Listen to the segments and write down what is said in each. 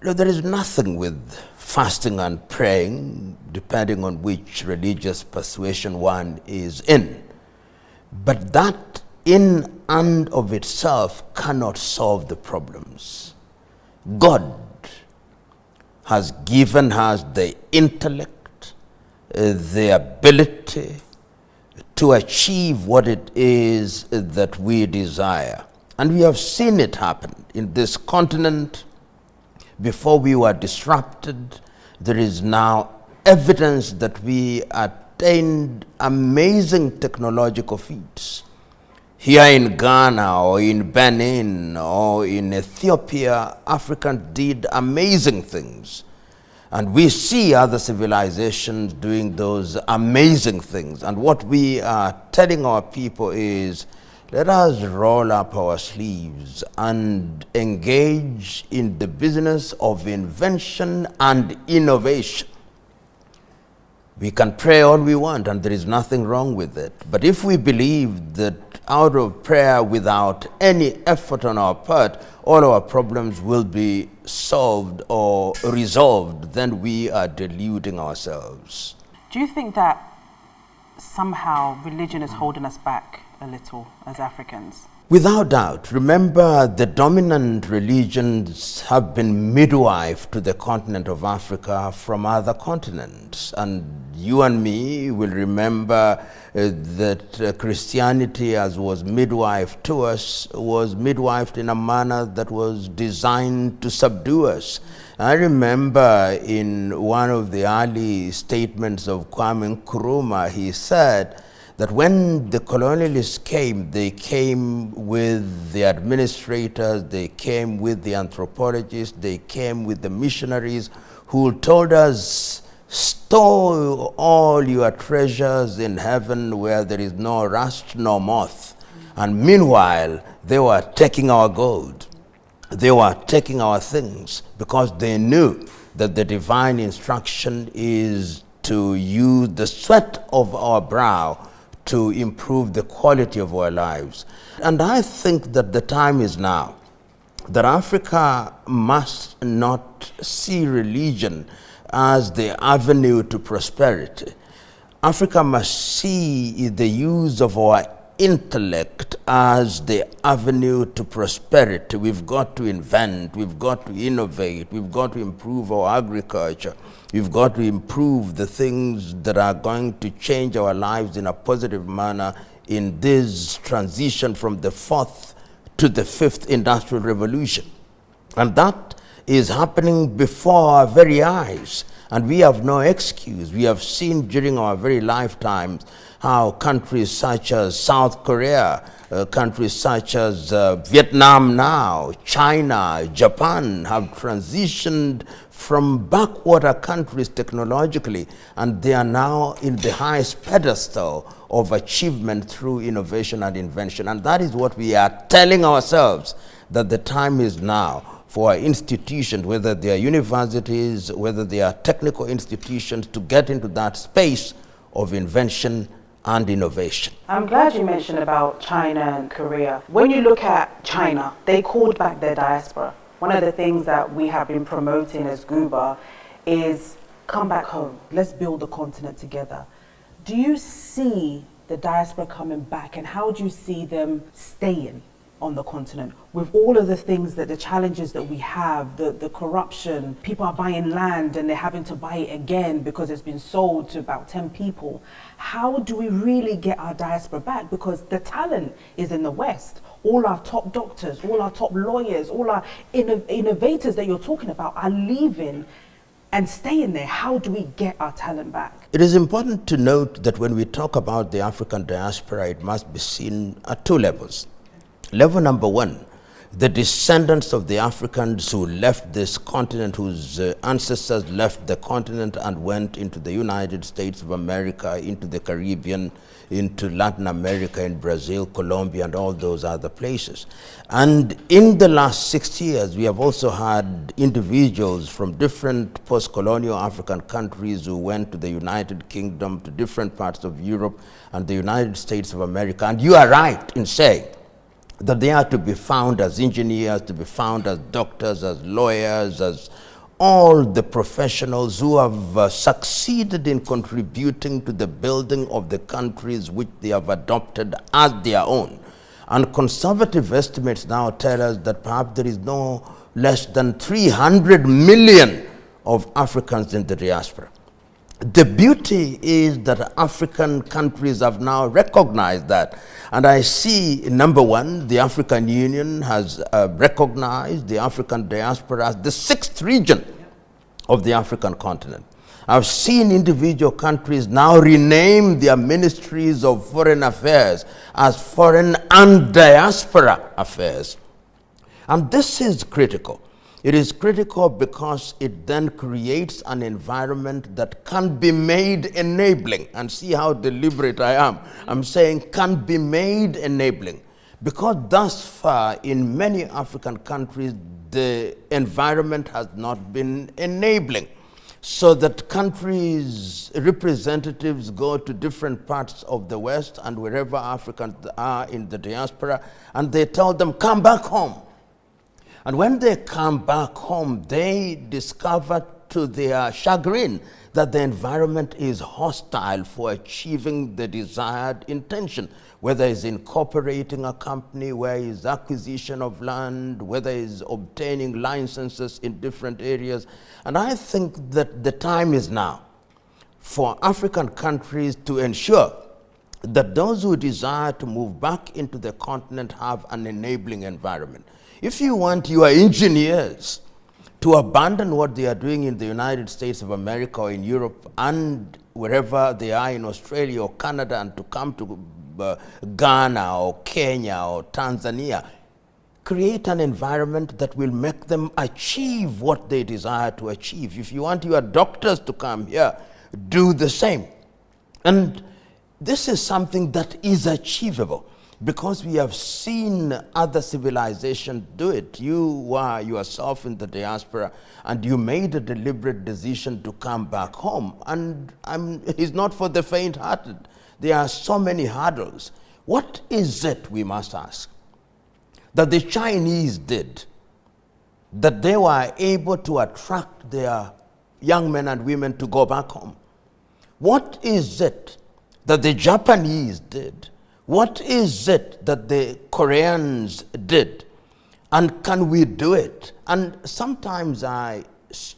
There is nothing with fasting and praying, depending on which religious persuasion one is in. But that in and of itself cannot solve the problems. God has given us the intellect, the ability to achieve what it is that we desire. And we have seen it happen in this continent. Before we were disrupted, there is now evidence that we attained amazing technological feats. Here in Ghana or in Benin or in Ethiopia, Africans did amazing things. And we see other civilizations doing those amazing things. And what we are telling our people is, let us roll up our sleeves and engage in the business of invention and innovation. We can pray all we want, and there is nothing wrong with it. But if we believe that out of prayer, without any effort on our part, all our problems will be solved or resolved, then we are deluding ourselves. Do you think that somehow religion is holding us back a little as Africans? Without doubt. Remember, the dominant religions have been midwife to the continent of Africa from other continents. And you and me will remember that Christianity, as was midwife to us, was midwifed in a manner that was designed to subdue us. I remember in one of the early statements of Kwame Nkrumah, he said that when the colonialists came, they came with the administrators, they came with the anthropologists, they came with the missionaries who told us, store all your treasures in heaven where there is no rust nor moth. And meanwhile, they were taking our gold. They were taking our things because they knew that the divine instruction is to use the sweat of our brow to improve the quality of our lives. And I think that the time is now that Africa must not see religion as the avenue to prosperity. Africa must see the use of our intellect as the avenue to prosperity. We've got to invent, we've got to innovate, we've got to improve our agriculture, we've got to improve the things that are going to change our lives in a positive manner in this transition from the fourth to the fifth industrial revolution. And that is happening before our very eyes. And we have no excuse. We have seen during our very lifetimes how countries such as South Korea, countries such as Vietnam now, China, Japan have transitioned from backwater countries technologically, and they are now in the highest pedestal of achievement through innovation and invention. And that is what we are telling ourselves, that the time is now for our institutions, whether they are universities, whether they are technical institutions, to get into that space of invention and innovation. I'm glad you mentioned about China and Korea. When you look at China, they called back their diaspora. One of the things that we have been promoting as GUBA is come back home. Let's build the continent together. Do you see the diaspora coming back, and how do you see them staying on the continent with all of the things, that the challenges that we have, the corruption, people are buying land and they're having to buy it again because it's been sold to about 10 people. How do we really get our diaspora back? Because the talent is in the West. All our top doctors, all our top lawyers, all our innovators that you're talking about are leaving and staying there. How do we get our talent back? It is important to note that when we talk about the African diaspora, it must be seen at two levels. Level number one, the descendants of the Africans who left this continent, whose ancestors left the continent and went into the United States of America, into the Caribbean, into Latin America, in Brazil, Colombia, and all those other places. And in the last 6 years, we have also had individuals from different post-colonial African countries who went to the United Kingdom, to different parts of Europe and the United States of America. And you are right in saying that they are to be found as engineers, to be found as doctors, as lawyers, as all the professionals who have succeeded in contributing to the building of the countries which they have adopted as their own. And conservative estimates now tell us that perhaps there is no less than 300 million of Africans in the diaspora. The beauty is that African countries have now recognized that. And I see, number one, the African Union has recognized the African diaspora as the sixth region of the African continent. I've seen individual countries now rename their ministries of foreign affairs as foreign and diaspora affairs. And this is critical. It is critical because it then creates an environment that can be made enabling. And see how deliberate I am. I'm saying can be made enabling. Because thus far in many African countries, the environment has not been enabling. So that countries' representatives go to different parts of the West and wherever Africans are in the diaspora, and they tell them, come back home. And when they come back home, they discover to their chagrin that the environment is hostile for achieving the desired intention, whether it's incorporating a company, whether it's acquisition of land, whether it's obtaining licenses in different areas. And I think that the time is now for African countries to ensure that those who desire to move back into the continent have an enabling environment. If you want your engineers to abandon what they are doing in the United States of America or in Europe and wherever they are in Australia or Canada and to come to Ghana or Kenya or Tanzania, create an environment that will make them achieve what they desire to achieve. If you want your doctors to come here, do the same. And this is something that is achievable, because we have seen other civilizations do it. You were yourself in the diaspora and you made a deliberate decision to come back home. And it's not for the faint-hearted. There are so many hurdles. What is it, we must ask, that the Chinese did, that they were able to attract their young men and women to go back home? What is it that the Japanese did? What is it that the Koreans did? And can we do it? And sometimes I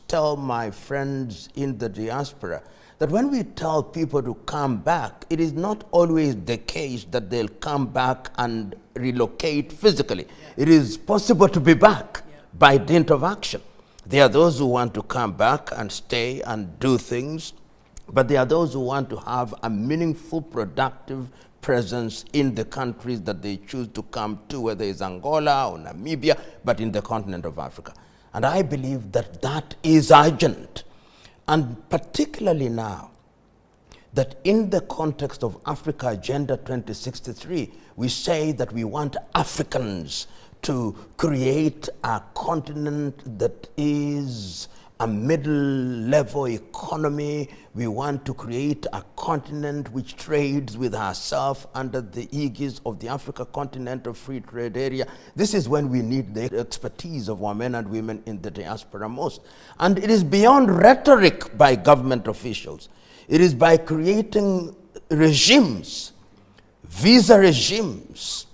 tell my friends in the diaspora that when we tell people to come back, it is not always the case that they'll come back and relocate physically. It is possible to be back by dint of action. There are those who want to come back and stay and do things, but there are those who want to have a meaningful, productive presence in the countries that they choose to come to, whether it's Angola or Namibia, but in the continent of Africa. And I believe that that is urgent. And particularly now, that in the context of Africa Agenda 2063, we say that we want Africans to create a continent that is a middle-level economy. We want to create a continent which trades with ourselves under the aegis of the Africa Continental Free Trade Area. This is when we need the expertise of our men and women in the diaspora most. And it is beyond rhetoric by government officials. It is by creating regimes, visa regimes,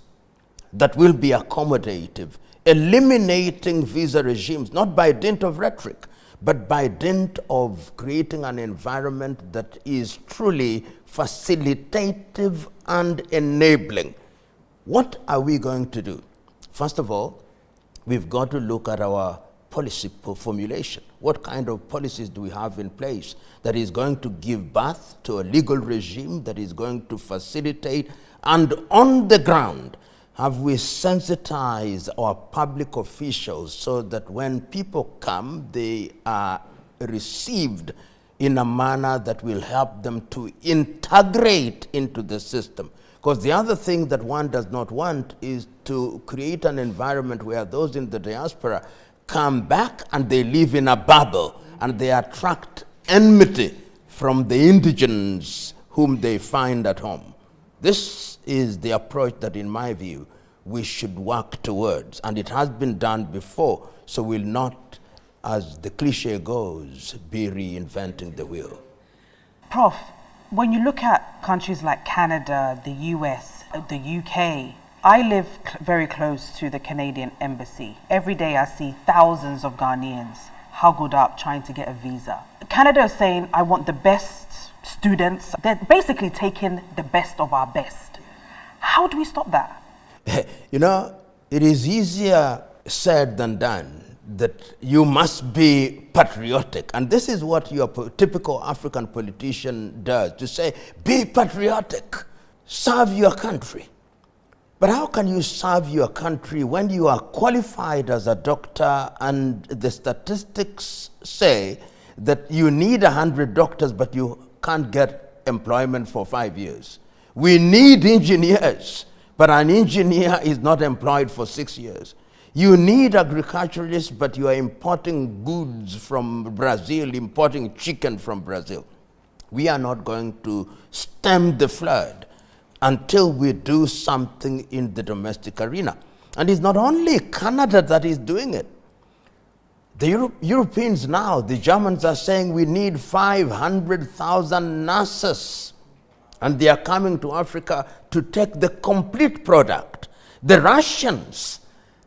that will be accommodative, eliminating visa regimes, not by dint of rhetoric, but by dint of creating an environment that is truly facilitative and enabling. What are we going to do? First of all, we've got to look at our policy formulation. What kind of policies do we have in place that is going to give birth to a legal regime that is going to facilitate, and on the ground, have we sensitized our public officials so that when people come, they are received in a manner that will help them to integrate into the system? Because the other thing that one does not want is to create an environment where those in the diaspora come back and they live in a bubble and they attract enmity from the indigents whom they find at home. This is the approach that, in my view, we should work towards. And it has been done before, so we'll not as the cliche goes, be reinventing the wheel. Prof, when you look at countries like Canada, the US, the UK, I live very close to the Canadian embassy. Every day I see thousands of Ghanaians huggled up trying to get a visa. Canada is saying, I want the best students. They're basically taking the best of our best. How do we stop that? You know, it is easier said than done that you must be patriotic. And this is what your typical African politician does, to say, be patriotic, serve your country. But how can you serve your country when you are qualified as a doctor and the statistics say that you need 100 doctors but you can't get employment for 5 years? We need engineers, but an engineer is not employed for 6 years. You need agriculturalists, but you are importing goods from Brazil, importing chicken from Brazil. We are not going to stem the flood until we do something in the domestic arena. And it's not only Canada that is doing it. The Europeans now, the Germans are saying we need 500,000 nurses. And they are coming to Africa to take the complete product. The Russians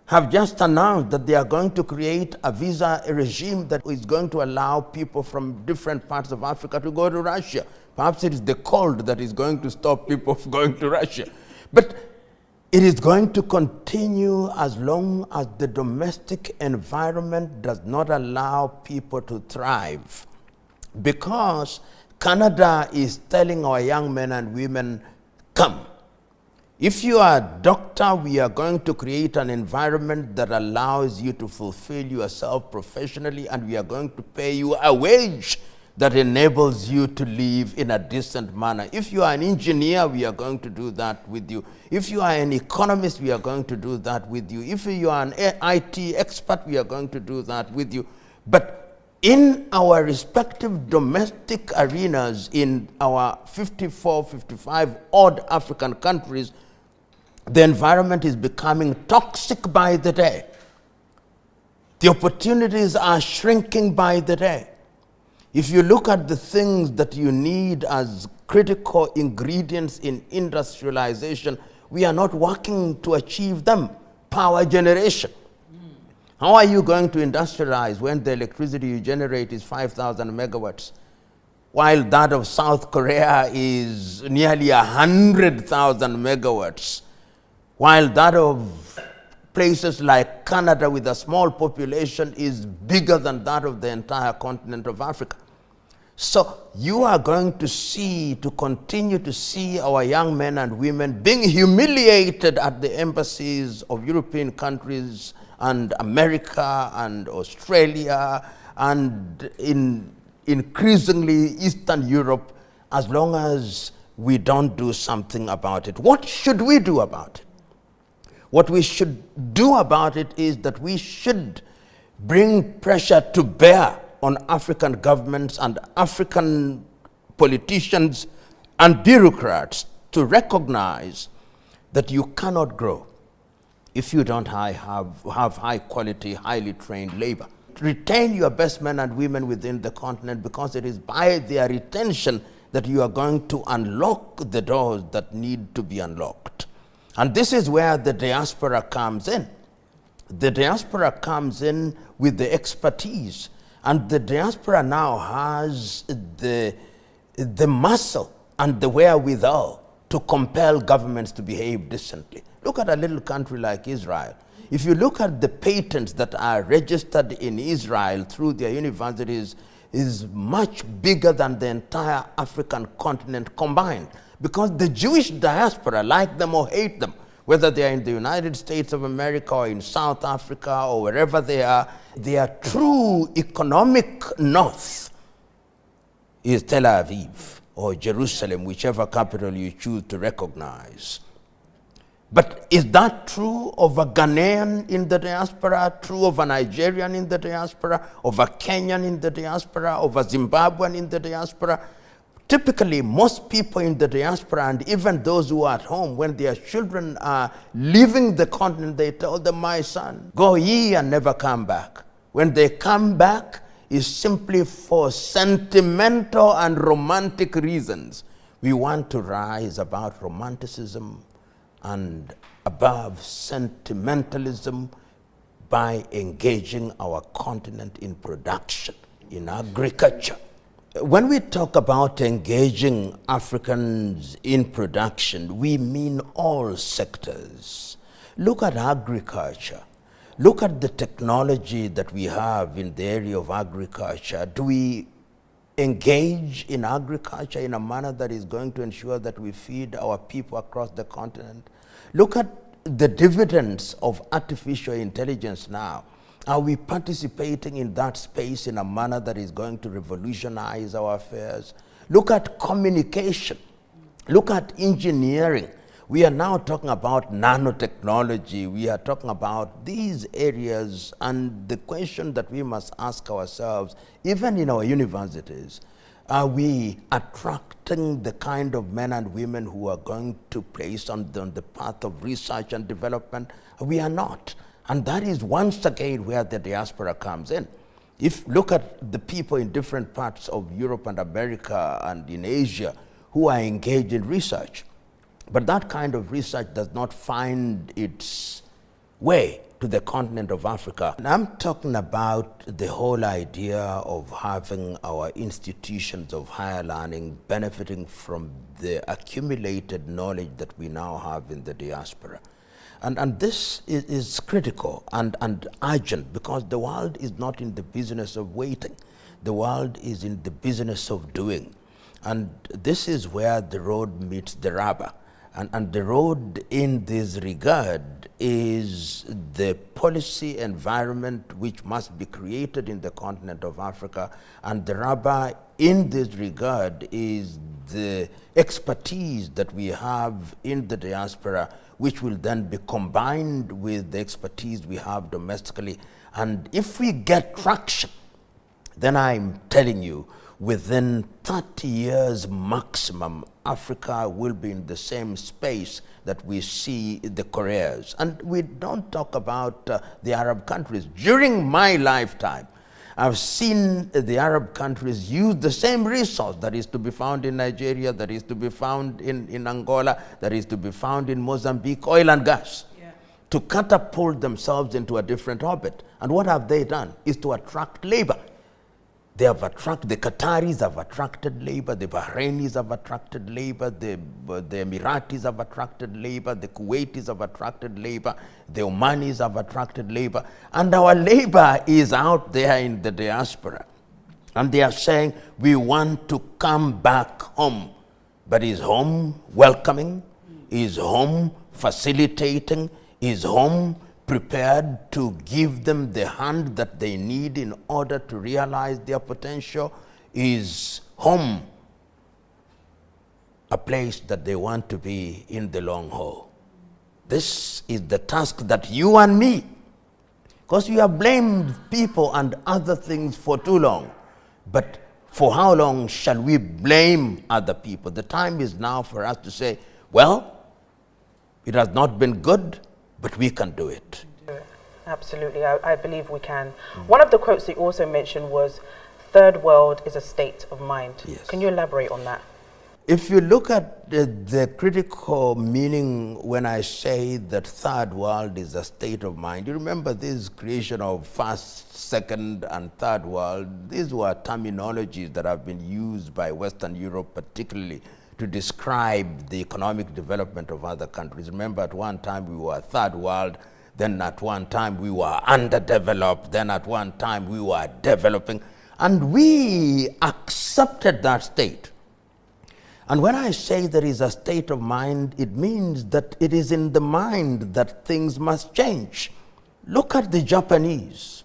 have just announced that they are going to create a visa regime that is going to allow people from different parts of Africa to go to Russia. Perhaps it is the cold that is going to stop people from going to Russia. But it is going to continue as long as the domestic environment does not allow people to thrive. Because Canada is telling our young men and women, come. If you are a doctor, we are going to create an environment that allows you to fulfill yourself professionally, and we are going to pay you a wage that enables you to live in a decent manner. If you are an engineer, we are going to do that with you. If you are an economist, we are going to do that with you. If you are an IT expert, we are going to do that with you. But in our respective domestic arenas, in our 54, 55 odd African countries, the environment is becoming toxic by the day. The opportunities are shrinking by the day. If you look at the things that you need as critical ingredients in industrialization, we are not working to achieve them. Power generation. How are you going to industrialize when the electricity you generate is 5,000 megawatts, while that of South Korea is nearly 100,000 megawatts, while that of places like Canada with a small population is bigger than that of the entire continent of Africa? So you are going to continue to see our young men and women being humiliated at the embassies of European countries and America and Australia and in increasingly Eastern Europe, as long as we don't do something about it. What should we do about it? What we should do about it is that we should bring pressure to bear on African governments and African politicians and bureaucrats to recognize that you cannot grow if you don't have high quality, highly trained labor. Retain your best men and women within the continent, because it is by their retention that you are going to unlock the doors that need to be unlocked. And this is where the diaspora comes in. The diaspora comes in with the expertise, and the diaspora now has the muscle and the wherewithal to compel governments to behave decently. Look at a little country like Israel. If you look at the patents that are registered in Israel through their universities, is much bigger than the entire African continent combined. Because the Jewish diaspora, like them or hate them, whether they are in the United States of America or in South Africa or wherever they are, their true economic north is Tel Aviv or Jerusalem, whichever capital you choose to recognize. But is that true of a Ghanaian in the diaspora, true of a Nigerian in the diaspora, of a Kenyan in the diaspora, of a Zimbabwean in the diaspora? Typically, most people in the diaspora, and even those who are at home, when their children are leaving the continent, they tell them, my son, go ye and never come back. When they come back, is simply for sentimental and romantic reasons. We want to rise above romanticism and above sentimentalism by engaging our continent in production, in agriculture. When we talk about engaging Africans in production, we mean all sectors. Look at agriculture. Look at the technology that we have in the area of agriculture. Do we engage in agriculture in a manner that is going to ensure that we feed our people across the continent? Look at the dividends of artificial intelligence now. Are we participating in that space in a manner that is going to revolutionize our affairs? Look at communication. Look at engineering. We are now talking about nanotechnology. We are talking about these areas, and the question that we must ask ourselves, even in our universities, are we attracting the kind of men and women who are going to place on the path of research and development? We are not. And that is once again where the diaspora comes in. If look at the people in different parts of Europe and America and in Asia who are engaged in research, but that kind of research does not find its way to the continent of Africa. And I'm talking about the whole idea of having our institutions of higher learning benefiting from the accumulated knowledge that we now have in the diaspora. And this is critical and urgent, because the world is not in the business of waiting. The world is in the business of doing. And this is where the road meets the rubber. And the road in this regard is the policy environment which must be created in the continent of Africa. And the rubber in this regard is the expertise that we have in the diaspora, which will then be combined with the expertise we have domestically. And if we get traction, then I'm telling you, within 30 years maximum, Africa will be in the same space that we see the Koreas. And we don't talk about the Arab countries. During my lifetime, I've seen the Arab countries use the same resource that is to be found in Nigeria, that is to be found in Angola, that is to be found in Mozambique, oil and gas, to catapult themselves into a different orbit. And what have they done? Is to attract labor. They have attracted, the Qataris have attracted labor, the Bahrainis have attracted labor, the Emiratis have attracted labor, the Kuwaitis have attracted labor, the Omanis have attracted labor, and our labor is out there in the diaspora. And they are saying, we want to come back home. But is home welcoming? Is home facilitating? Is home prepared to give them the hand that they need in order to realize their potential? Is home a place that they want to be in the long haul? This is the task that you and me, because we have blamed people and other things for too long, but for how long shall we blame other people? The time is now for us to say, well, it has not been good, but we can do it. Absolutely, I believe we can. One of the quotes that you also mentioned was, third world is a state of mind. Yes. Can you elaborate on that? If you look at the critical meaning when I say that third world is a state of mind, you remember this creation of first, second, and third world. These were terminologies that have been used by Western Europe particularly to describe the economic development of other countries. Remember, at one time we were third world, then at one time we were underdeveloped, then at one time we were developing, and we accepted that state. And when I say there is a state of mind, it means that it is in the mind that things must change. Look at the Japanese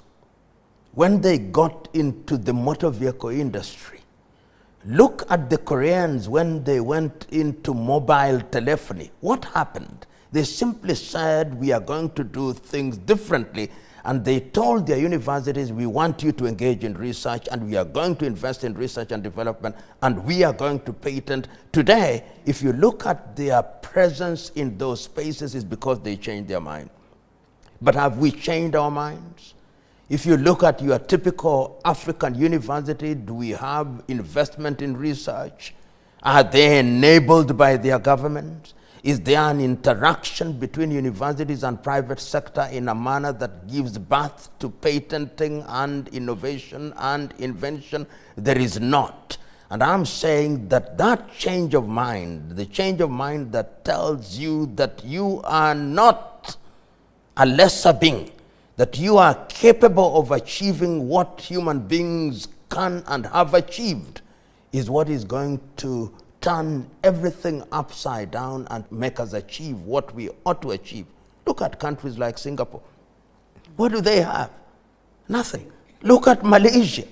when they got into the motor vehicle industry. Look at the Koreans when they went into mobile telephony. What happened? They simply said, we are going to do things differently. And they told their universities, we want you to engage in research, and we are going to invest in research and development, and we are going to patent. Today, if you look at their presence in those spaces, it's because they changed their mind. But have we changed our minds? If you look at your typical African university, do we have investment in research? Are they enabled by their government? Is there an interaction between universities and private sector in a manner that gives birth to patenting and innovation and invention? There is not. And I'm saying that that change of mind, the change of mind that tells you that you are not a lesser being, that you are capable of achieving what human beings can and have achieved, is what is going to turn everything upside down and make us achieve what we ought to achieve. Look at countries like Singapore. What do they have? Nothing. Look at Malaysia.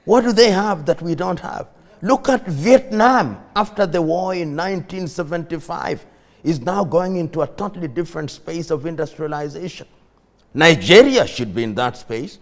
What do they have that we don't have? Look at Vietnam after the war in 1975 is now going into a totally different space of industrialization. Nigeria should be in that space.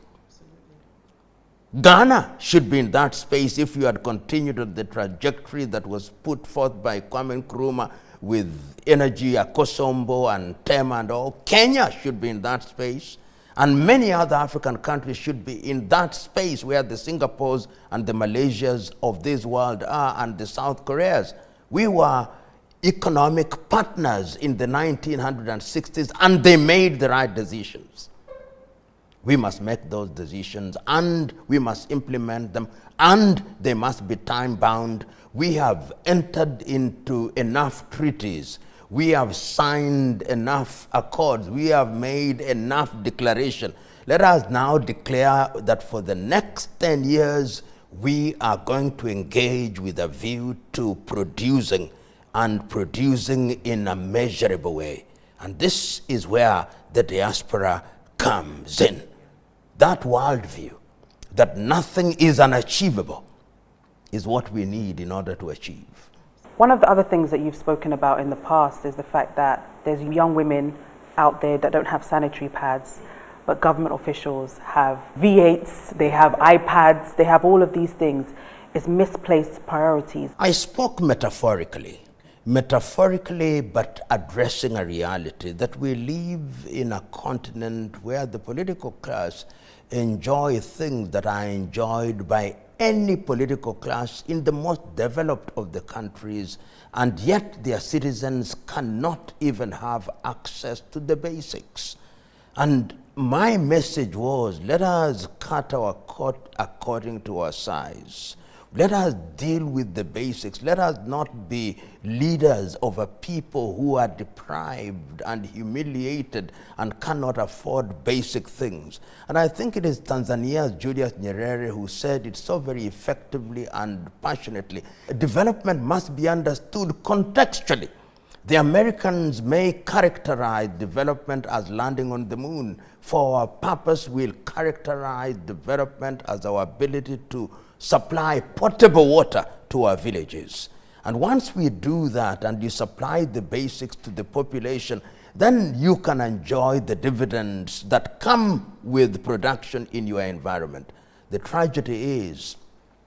Ghana should be in that space if you had continued on the trajectory that was put forth by Kwame Nkrumah with Energy, Akosombo and Tema and all. Kenya should be in that space. And many other African countries should be in that space where the Singapores and the Malaysias of this world are, and the South Koreas. We were economic partners in the 1960s, and they made the right decisions. We must make those decisions, and we must implement them, and they must be time-bound. We have entered into enough treaties. We have signed enough accords. We have made enough declaration. Let us now declare that for the next 10 years, we are going to engage with a view to producing, and producing in a measurable way. And this is where the diaspora comes in. That worldview, that nothing is unachievable, is what we need in order to achieve. One of the other things that you've spoken about in the past is the fact that there's young women out there that don't have sanitary pads, but government officials have V8s, they have iPads, they have all of these things. It's misplaced priorities. I spoke metaphorically, but addressing a reality that we live in a continent where the political class enjoy things that are enjoyed by any political class in the most developed of the countries, and yet their citizens cannot even have access to the basics. And my message was, let us cut our coat according to our size. Let us deal with the basics. Let us not be leaders of a people who are deprived and humiliated and cannot afford basic things. And I think it is Tanzania's Julius Nyerere who said it so very effectively and passionately. Development must be understood contextually. The Americans may characterize development as landing on the moon. For our purpose, we'll characterize development as our ability to supply potable water to our villages. And once we do that and you supply the basics to the population, then you can enjoy the dividends that come with production in your environment. The tragedy is,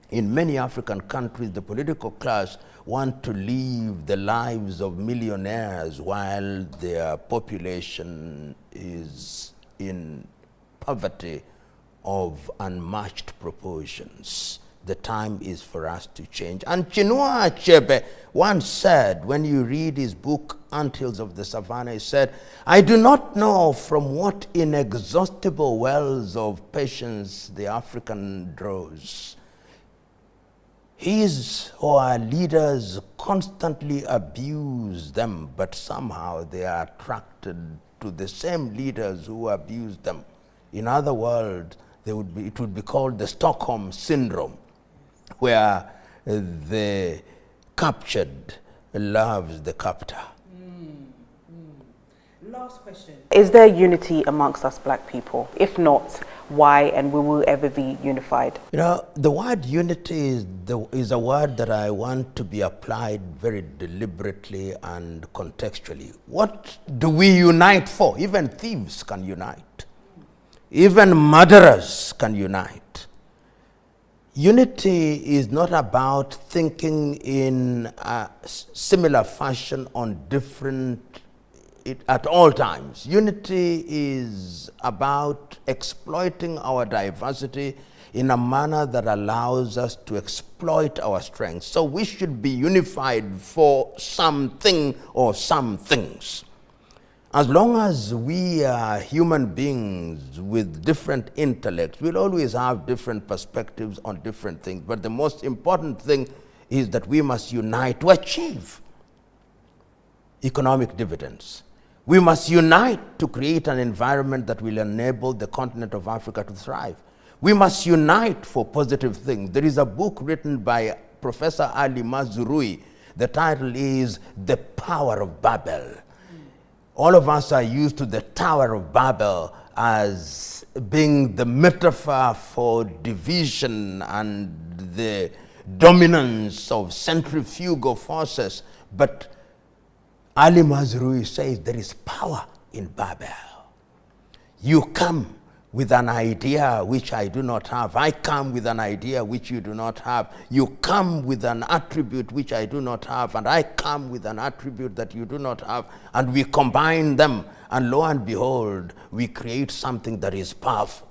in many African countries, the political class want to live the lives of millionaires while their population is in poverty of unmatched proportions. The time is for us to change. And Chinua Achebe once said, when you read his book, Anthills of the Savannah, he said, I do not know from what inexhaustible wells of patience the African draws. His or our leaders constantly abuse them, but somehow they are attracted to the same leaders who abuse them. In other words, it would be called the Stockholm Syndrome, where the captured loves the captor. Last question. Is there unity amongst us black people? If not, why, and will we ever be unified? You know, the word unity is a word that I want to be applied very deliberately and contextually. What do we unite for? Even thieves can unite. Even murderers can unite. Unity is not about thinking in a similar fashion on different at all times. Unity is about exploiting our diversity in a manner that allows us to exploit our strengths. So we should be unified for something or some things. As long as we are human beings with different intellects, we'll always have different perspectives on different things. But the most important thing is that we must unite to achieve economic dividends. We must unite to create an environment that will enable the continent of Africa to thrive. We must unite for positive things. There is a book written by Professor Ali Mazrui. The title is The Power of Babel. All of us are used to the Tower of Babel as being the metaphor for division and the dominance of centrifugal forces. But Ali Mazrui says there is power in Babel. You come with an idea which I do not have. I come with an idea which you do not have. You come with an attribute which I do not have, and I come with an attribute that you do not have, and we combine them, and lo and behold, we create something that is powerful.